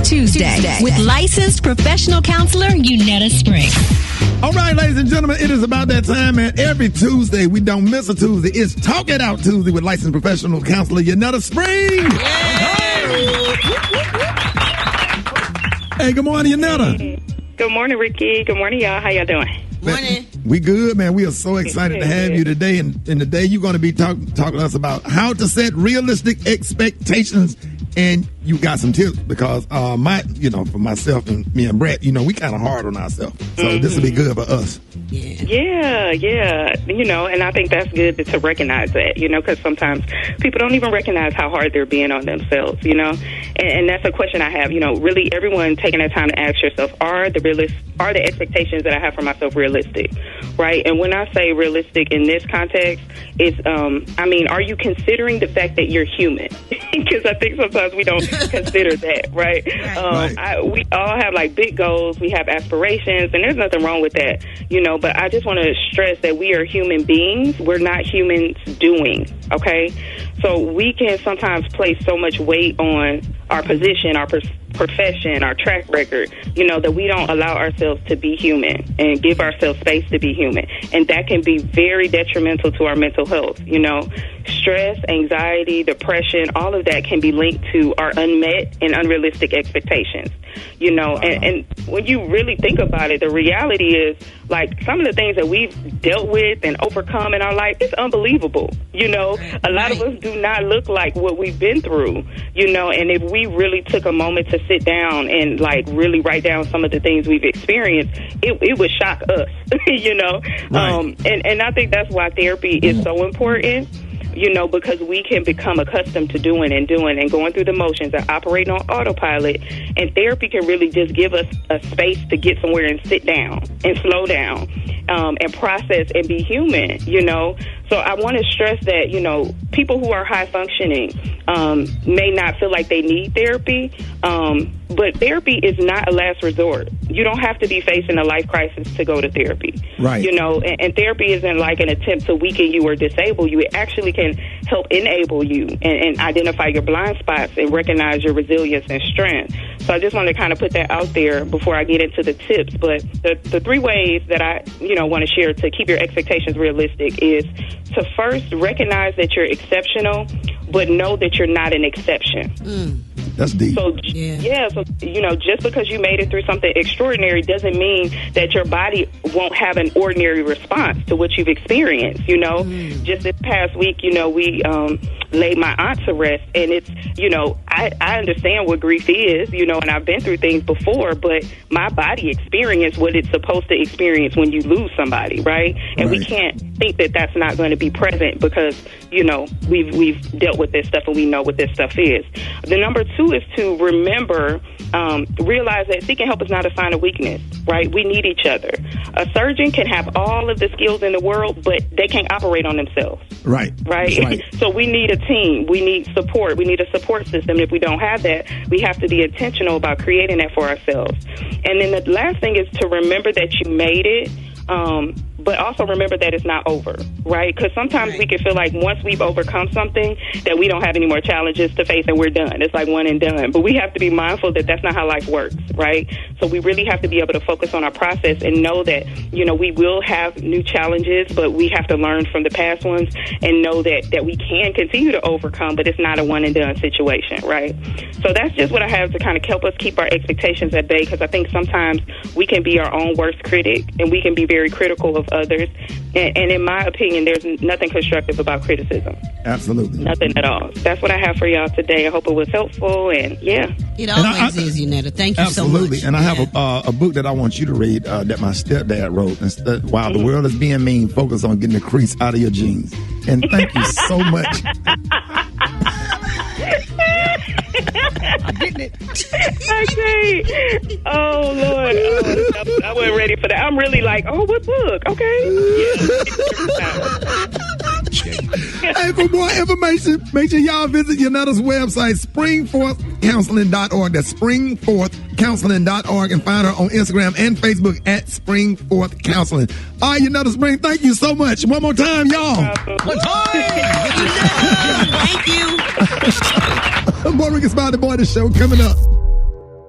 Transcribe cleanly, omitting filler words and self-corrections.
Tuesday with licensed professional counselor Yunetta Spring. All right, ladies and gentlemen, it is about that time, and every Tuesday, we don't miss a Tuesday. It's Talk It Out Tuesday with licensed professional counselor Yunetta Spring. Hey, good morning, Yunetta. Good morning, Ricky. Good morning, y'all. How y'all doing? Morning. We good, man. We are so excited to have you today. And today you're going to be talking to us about how to set realistic expectations. And you got some tips because for myself and me and Brett, we kind of hard on ourselves. So this will be good for us. Yeah. And I think that's good to recognize that, because sometimes people don't even recognize how hard they're being on themselves, and that's a question I have, really everyone taking that time to ask yourself, are the expectations that I have for myself realistic, right? And when I say realistic in this context, it's, are you considering the fact that you're human? Because I think sometimes we don't consider that, right? We all have like big goals, we have aspirations, and there's nothing wrong with that, but I just want to stress that we are human beings. We're not humans doing, okay? So we can sometimes place so much weight on our position, our profession, our track record, that we don't allow ourselves to be human and give ourselves space to be human. And that can be very detrimental to our mental health. Stress, anxiety, depression, all of that can be linked to our unmet and unrealistic expectations. And when you really think about it, the reality is, like, some of the things that we've dealt with and overcome in our life, it's unbelievable. A lot of us do not look like what we've been through, and if we really took a moment to sit down and, like, really write down some of the things we've experienced, it would shock us, And I think that's why therapy is so important. Because we can become accustomed to doing and going through the motions and operating on autopilot. And therapy can really just give us a space to get somewhere and sit down and slow down and process and be human, So I want to stress that, people who are high functioning may not feel like they need therapy, but therapy is not a last resort. You don't have to be facing a life crisis to go to therapy. Right. And therapy isn't like an attempt to weaken you or disable you. It actually can help enable you and identify your blind spots and recognize your resilience and strength. So I just want to kind of put that out there before I get into the tips. But the three ways that I, want to share to keep your expectations realistic is to first recognize that you're exceptional, but know that you're not an exception. That's deep. So, just because you made it through something extraordinary doesn't mean that your body won't have an ordinary response to what you've experienced, Just this past week, we laid my aunt to rest, and it's, I understand what grief is, and I've been through things before, but my body experienced what it's supposed to experience when you lose somebody, right? And we can't think that that's not going to be present because, we've dealt with this stuff and we know what this stuff is. The number two is to remember, realize that seeking help is not a sign of weakness, right? We need each other. A surgeon can have all of the skills in the world, but they can't operate on themselves. Right. So we need a team. We need support. We need a support system. If we don't have that, we have to be intentional about creating that for ourselves. And then the last thing is to remember that you made it, but also remember that it's not over, right? Because sometimes we can feel like once we've overcome something that we don't have any more challenges to face and we're done. It's like one and done. But we have to be mindful that that's not how life works, right? So we really have to be able to focus on our process and know that, we will have new challenges, but we have to learn from the past ones and know that we can continue to overcome, but it's not a one and done situation, right? So that's just what I have to kind of help us keep our expectations at bay, because I think sometimes we can be our own worst critic and we can be very critical of others. And in my opinion, there's nothing constructive about criticism. Absolutely. Nothing at all. That's what I have for y'all today. I hope it was helpful, and yeah. It always is, Yunetta. Thank you so much. Absolutely. And I have a book that I want you to read that my stepdad wrote. While the world is being mean, focus on getting the crease out of your jeans. And thank you so much. I'm getting it. Okay. Oh, Lord. Oh, I wasn't ready for that. I'm really like, what book? Okay. Hey, for more information, make sure y'all visit Yunetta's website, springforthcounseling.org. That's springforthcounseling.org, and find her on Instagram and Facebook at Springforth Counseling. All right, Yunetta Spring, thank you so much. One more time, y'all. One time. Thank you. More Rickey Smiley Morning show coming up.